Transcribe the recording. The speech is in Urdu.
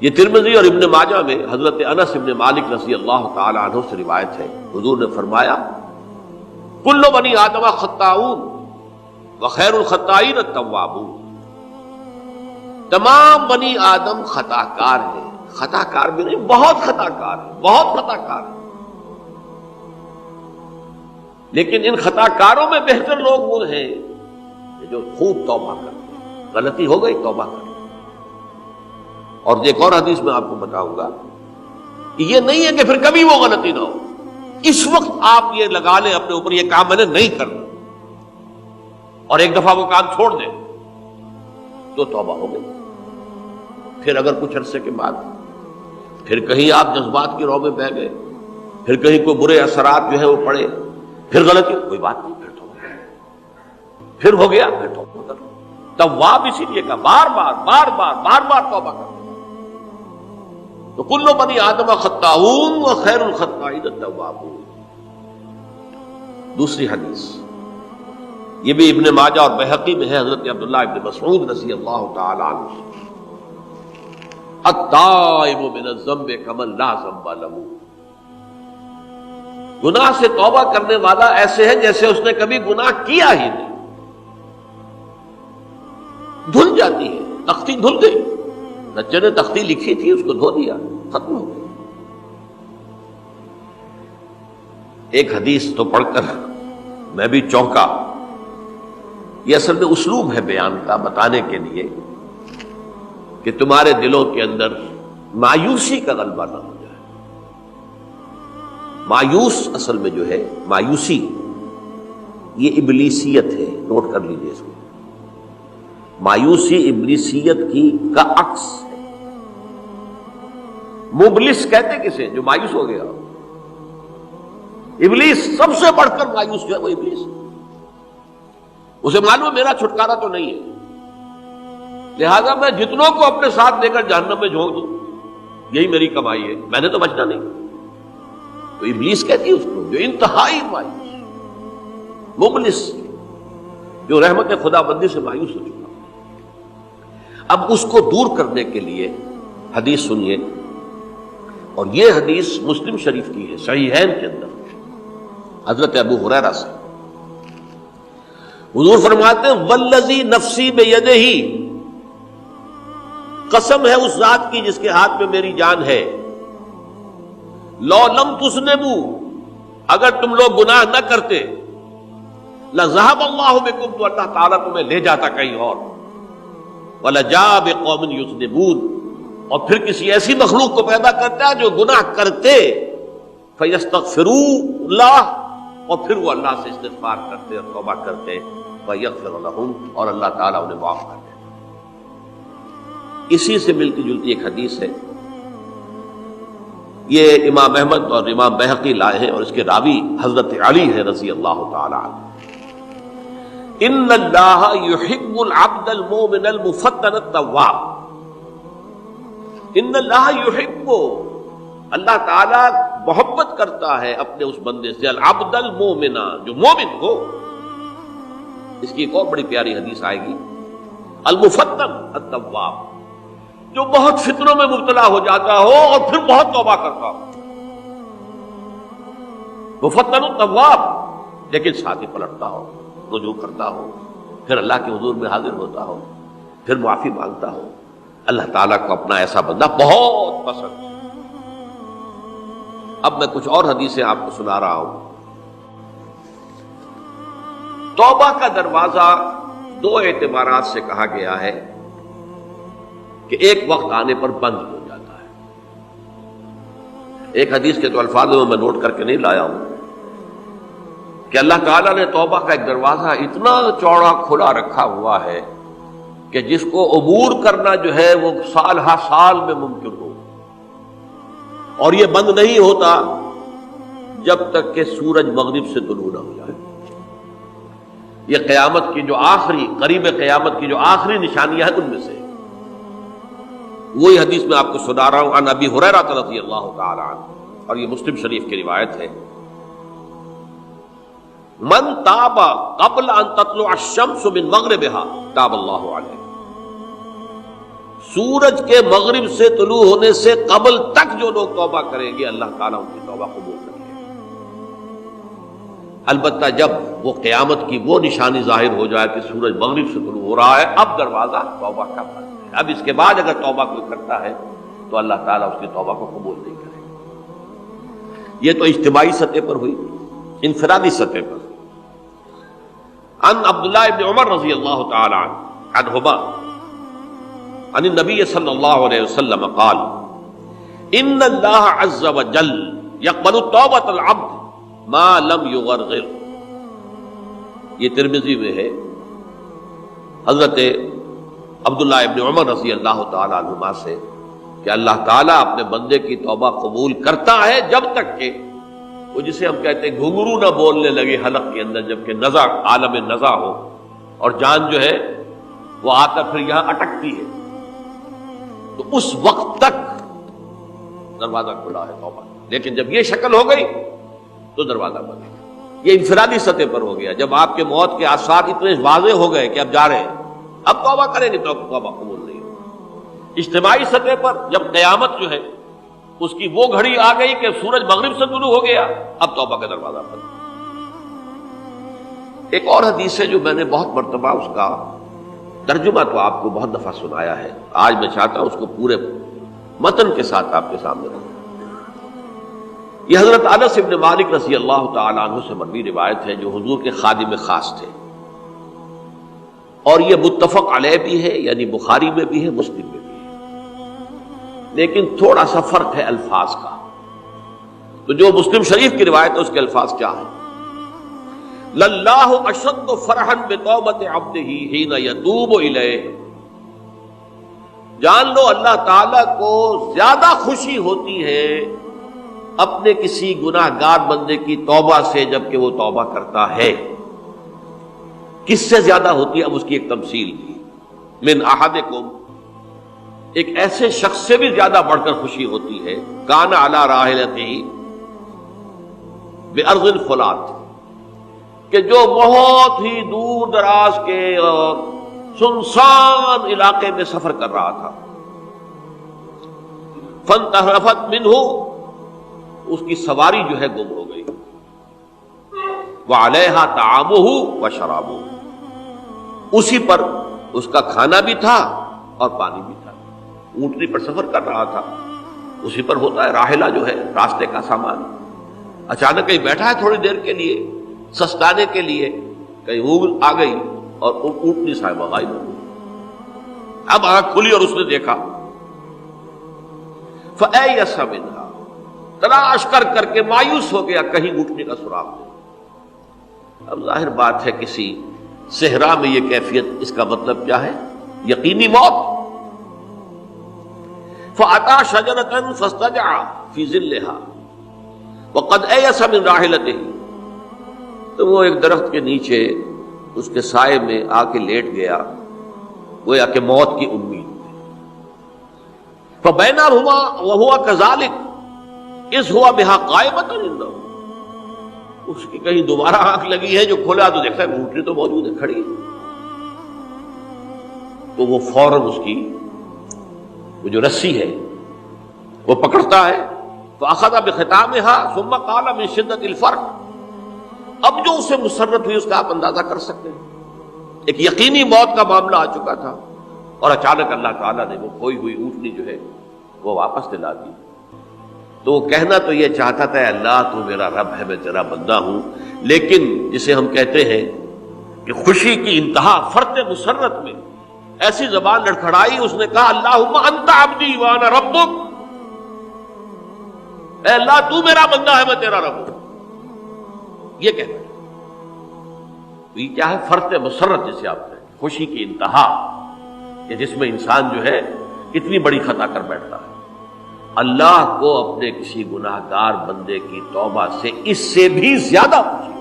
یہ ترمذی اور ابن ماجہ میں حضرت انس ابن مالک رضی اللہ تعالی عنہ سے روایت ہے، حضور نے فرمایا کل بنی آدم خطاؤون وخیر الخطائین التوابون، تمام بنی آدم خطا کار ہیں، خطا کار بھی نہیں، بہت خطا کار ہیں، بہت خطا کار ہیں، لیکن ان خطا کاروں میں بہتر لوگ وہ ہیں جو خوب توبہ کرتے ہیں، غلطی ہو گئی توبہ کرتے ہیں۔ اور ایک اور حدیث میں آپ کو بتاؤں گا کہ یہ نہیں ہے کہ پھر کبھی وہ غلطی نہ ہو، اس وقت آپ یہ لگا لیں اپنے اوپر یہ کام میں نے نہیں کرنا، اور ایک دفعہ وہ کام چھوڑ دیں تو توبہ ہو گئی۔ پھر اگر کچھ عرصے کے بعد پھر کہیں آپ جذبات کی رو میں بہہ گئے، پھر کہیں کوئی برے اثرات جو ہے وہ پڑے، پھر غلطی، کوئی بات نہیں، پھر توبہ، پھر ہو گیا، پھر توبہ کرو۔ تواب اسی لیے کہا بار بار بار بار بار بار توبہ کرو۔ تو کل بنی آدم خطاؤون وخیر الخطائین التوابون۔ دوسری حدیث یہ بھی ابن ماجہ اور بہقی میں ہے، حضرت عبداللہ ابن مسعود رضی اللہ تعالی عنہ، التائب من الذنب کمن لا ذنب له، گناہ سے توبہ کرنے والا ایسے ہے جیسے اس نے کبھی گناہ کیا ہی نہیں۔ دھل جاتی ہے، تختی دھل گئی، بچے نے تختی لکھی تھی اس کو دھو دیا، ختم ہو گئی۔ ایک حدیث تو پڑھ کر میں بھی چونکا، یہ اصل میں اسلوب ہے بیان کا، بتانے کے لیے کہ تمہارے دلوں کے اندر مایوسی کا غلبہ نہ ہو جائے۔ مایوس اصل میں جو ہے مایوسی یہ ابلیسیت ہے، نوٹ کر لیجیے اس کو۔ مایوسی ابلیسیت کا عکس ہے۔ مبلس کہتے کسے؟ جو مایوس ہو گیا۔ ابلیس سب سے بڑھ کر مایوس جو ہے وہ ابلیس ہے، اسے معلوم ہے میرا چھٹکارا تو نہیں ہے، لہذا میں جتنوں کو اپنے ساتھ لے کر جہنم میں جھونک دوں یہی میری کمائی ہے، میں نے تو بچنا نہیں۔ تو ابلیس کہتی ہے اس کو جو انتہائی مایوس، مبلس، جو رحمت خدا بندی سے مایوس ہو چکا۔ اب اس کو دور کرنے کے لیے حدیث سنیے، اور یہ حدیث مسلم شریف کی ہے، صحیحین کے اندر، حضرت ابو ہریرہ سے۔ حضور فرماتے ہیں والذی نفسی بیدہ، قسم ہے اس ذات کی جس کے ہاتھ میں میری جان ہے، لو لم تذنبوا، اگر تم لوگ گناہ نہ کرتے، لذهب اللہ بکم، تو اللہ تعالیٰ تمہیں لے جاتا کہیں اور، وَلَجَاءَ بِقَوْمٍ يُذْنِبُونَ، اور پھر کسی ایسی مخلوق کو پیدا کرتا ہے جو گناہ کرتے، فَيَسْتَغْفِرُوا اللَّهَ، اور پھر وہ اللہ سے استغفار کرتے اور توبہ کرتے، فَيَغْفِرُ لَهُمْ، اور اللہ تعالیٰ انہیں معاف کر دیتا۔ اسی سے ملتی جلتی ایک حدیث ہے، یہ امام احمد اور امام بہقی لائے ہیں، اور اس کے راوی حضرت علی ہے رضی اللہ تعالی عنہ۔ ان اللہ یحب العبد المؤمن المفتن التواب، ان اللہ یحب، اللہ تعالیٰ محبت کرتا ہے اپنے اس بندے سے، العبد المؤمن، جو مومن ہو۔ اس کی ایک اور بڑی پیاری حدیث آئے گی، المفتن التواب، جو بہت فتنوں میں مبتلا ہو جاتا ہو اور پھر بہت توبہ کرتا ہو، مفتن التواب، لیکن ساتھ ہی پلٹتا ہو، رجوع کرتا ہو، پھر اللہ کے حضور میں حاضر ہوتا ہو، پھر معافی مانگتا ہو۔ اللہ تعالیٰ کو اپنا ایسا بندہ بہت پسند ہے۔ اب میں کچھ اور حدیثیں آپ کو سنا رہا ہوں۔ توبہ کا دروازہ دو اعتبارات سے کہا گیا ہے کہ ایک وقت آنے پر بند ہو جاتا ہے۔ ایک حدیث کے تو الفاظوں میں نوٹ کر کے نہیں لایا ہوں کہ اللہ تعالیٰ نے توبہ کا ایک دروازہ اتنا چوڑا کھلا رکھا ہوا ہے کہ جس کو عبور کرنا جو ہے وہ سال ہا سال میں ممکن ہو، اور یہ بند نہیں ہوتا جب تک کہ سورج مغرب سے طلوع نہ ہو جائے۔ یہ قیامت کی جو آخری، قریب قیامت کی جو آخری نشانیاں ہیں ان میں سے وہی حدیث میں آپ کو سنا رہا ہوں، عن ابی ہریرہ رضی اللہ تعالی عنہ، اور یہ مسلم شریف کی روایت ہے، من تاب قبل ان تطلع الشمس من مغربها تاب اللہ علیہ، سورج کے مغرب سے طلوع ہونے سے قبل تک جو لوگ توبہ کریں گے اللہ تعالیٰ ان کی توبہ قبول کریں گے. البتہ جب وہ قیامت کی وہ نشانی ظاہر ہو جائے کہ سورج مغرب سے طلوع ہو رہا ہے، اب دروازہ توبہ کا بند ہے. اب اس کے بعد اگر توبہ کوئی کرتا ہے تو اللہ تعالیٰ اس کی توبہ کو قبول نہیں کرے گا. یہ تو اجتماعی سطح پر ہوئی. انفرادی سطح پر ان عبداللہ ابن عمر رضی اللہ تعالی عنہما عن النبی صلی اللہ علیہ وسلم قال ان اللہ عز وجل یقبل توبۃ العبد ما لم یغرغر. یہ ترمذی میں ہے حضرت عبداللہ ابن عمر رضی اللہ تعالی عنہما سے کہ اللہ تعالیٰ اپنے بندے کی توبہ قبول کرتا ہے جب تک کہ وہ جسے ہم کہتے ہیں گھنگرو نہ بولنے لگے حلق کے اندر، جبکہ نزع عالم نزع ہو اور جان جو ہے وہ آتا پھر یہاں اٹکتی ہے، تو اس وقت تک دروازہ کھلا ہے توبہ. لیکن جب یہ شکل ہو گئی تو دروازہ بند ہے. یہ انفرادی سطح پر ہو گیا. جب آپ کے موت کے آثار اتنے واضح ہو گئے کہ اب جا رہے ہیں، اب توبہ کریں گے تو توبہ قبول نہیں ہوگی. اجتماعی سطح پر جب قیامت جو ہے اس کی وہ گھڑی آ گئی کہ سورج مغرب سے طلوع ہو گیا، اب توبہ کا دروازہ بند. ایک اور حدیث ہے جو میں نے بہت مرتبہ اس کا ترجمہ تو آپ کو بہت دفعہ سنایا ہے، آج میں چاہتا ہوں اس کو پورے متن کے ساتھ آپ کے سامنے رکھوں. یہ حضرت انس بن مالک رضی اللہ تعالی عنہ سے مروی روایت ہے جو حضور کے خادم خاص تھے، اور یہ متفق علیہ بھی ہے، یعنی بخاری میں بھی ہے، مسلم میں بھی ہے، لیکن تھوڑا سا فرق ہے الفاظ کا. تو جو مسلم شریف کی روایت ہے اس کے الفاظ کیا ہیں؟ للہ اشد فرحا بتوبۃ عبدہ حین یتوب الیہ. جان لو اللہ تعالیٰ کو زیادہ خوشی ہوتی ہے اپنے کسی گناہ گار بندے کی توبہ سے جبکہ وہ توبہ کرتا ہے. کس سے زیادہ ہوتی ہے؟ اب اس کی ایک تمثیل دی. من احدکم، ایک ایسے شخص سے بھی زیادہ بڑھ کر خوشی ہوتی ہے کان علی راحلتہ بارض الفلات، کہ جو بہت ہی دور دراز کے اور سنسان علاقے میں سفر کر رہا تھا. فانتحرفت منہ، اس کی سواری جو ہے گم ہو گئی. وعلیہا طعامہ وشرابہ، اسی پر اس کا کھانا بھی تھا اور پانی بھی تھا. اونٹنی پر سفر کر رہا تھا، اسی پر ہوتا ہے راحلہ جو ہے راستے کا سامان. اچانک کہیں بیٹھا ہے تھوڑی دیر کے لیے سستانے کے لیے، کہیں اونگ آ گئی اور اونٹنی صاحبہ غائب ہو گئی. اب آنکھ کھلی اور اس نے دیکھا. فَأَيَّسَ مِنْهَا، تلاش کر کر کے مایوس ہو گیا، کہیں اونٹنی کا سراغ نہیں. اب ظاہر بات ہے کسی صحرا میں یہ کیفیت، اس کا مطلب کیا ہے؟ یقینی موت. فَأَتَى شَجَرَةً فَاسْتَجَعَ فِي ظِلِّهَا وَقَدْ أَيَسَ مِنْ رَاحِلَتِهِ، تو وہ ایک درخت کے نیچے اس کے سائے میں آ کے لیٹ گیا، گویا کہ موت کی امید. فَبَيْنَهُمَا وَهُوَ كَذَلِكَ إِذْ هُوَ بِهَا قَائِمَةٌ عِندَهُ، اس کی کہیں دوبارہ آنکھ لگی ہے، جو کھولا تو دیکھتا ہے اونٹنی تو موجود ہے، کھڑی ہے. تو وہ فوراً اس کی وہ جو رسی ہے وہ پکڑتا ہے. فَأَخَذَ بِخِتَامِهَا ثُمَّ قَالَ مِن شِدَّةِ الْفَرْقِ، اب جو اسے مسرت ہوئی اس کا آپ اندازہ کر سکتے ہیں. ایک یقینی موت کا معاملہ آ چکا تھا اور اچانک اللہ تعالیٰ نے وہ کھوئی ہوئی اونٹنی جو ہے وہ واپس دلا دی. تو وہ کہنا تو یہ چاہتا تھا اللہ تو میرا رب ہے، میں تیرا بندہ ہوں، لیکن جسے ہم کہتے ہیں کہ خوشی کی انتہا فرط مسرت میں ایسی زبان لڑکھڑائی، اس نے کہا اللہم انت عبدی وانا ربک، اے اللہ تو میرا بندہ ہے، میں تیرا رب ہوں. یہ کہنا ہے. یہ کیا ہے؟ فرط مسرت جسے آپ کہتے ہیں، خوشی کی انتہا، کہ جس میں انسان جو ہے اتنی بڑی خطا کر بیٹھتا ہے. اللہ کو اپنے کسی گناہ گار بندے کی توبہ سے اس سے بھی زیادہ خوشی